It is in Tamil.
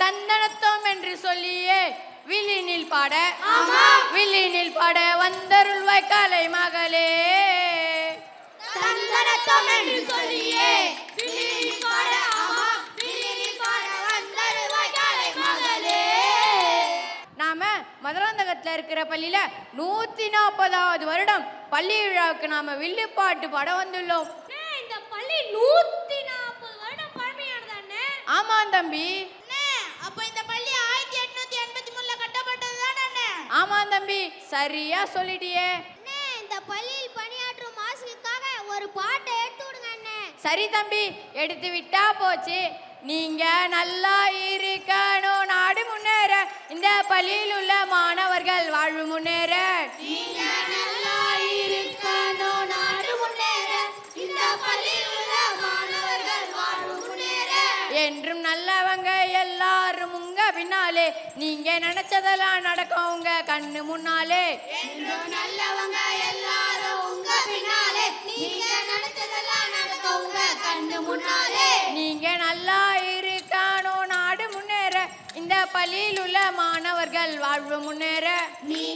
தந்தனத்தோம் என்று சொல்லியே வில்லினில் பாட வில்லினில் பாட வந்தருள்வாய் காலை மகளே. தந்தனத்தோம் என்று சொல்லியே வில்லினில் பாட வில்லினில் பாட வந்தருள்வாய் காலை மகளே. நாம மதுராந்தகத்துல இருக்கிற பள்ளியில 140வது வருடம் பள்ளி விழாவுக்கு நாம வில்லுப்பாட்டு பாட வந்துள்ளோம். இந்த பள்ளி 140 வருடம் பழமையானதானே? ஆமாம் தம்பி. அப்ப இந்த பள்ளி 1883ல கட்டப்பட்டது தானே? ஆமாம் தம்பி, சரியா சொல்லிட்டியே. இந்த பள்ளியில் பணியாற்றும் ஆசிரியருக்காக ஒரு பாட்டை எடுத்து விடுங்க அண்ணே. சரி தம்பி, எடுத்து விட்டா போச்சு. நீங்க நல்லா இருக்கணும், நாடு முன்னேற, இந்த பள்ளியில் உள்ள மாணவர்கள் வாழ்வு முன்னேற. நீங்க நல்லா இருக்கணும், நாடு முன்னேற, இந்த பள்ளியில் உள்ள மாணவர்கள் வாழ்வு முன்னேற. என்றும் நல்லவங்க எல்லாரும் உங்க பின்னாலே, நீங்க நினைச்சதெல்லாம் நடக்கும் உங்க கண்ணு முன்னாலே. என்றும் நல்லவங்க எல்லாரும் உங்க பின்னாலே, நீங்க நினைச்சதெல்லாம் நடக்கும் உங்க கண்ணு முன்னாலே. நீங்க நல்லா இருக்கணும், நாடு முன்னேற, இந்த பள்ளியில் உள்ள மாணவர்கள் வாழ்வு முன்னேற. நீங்க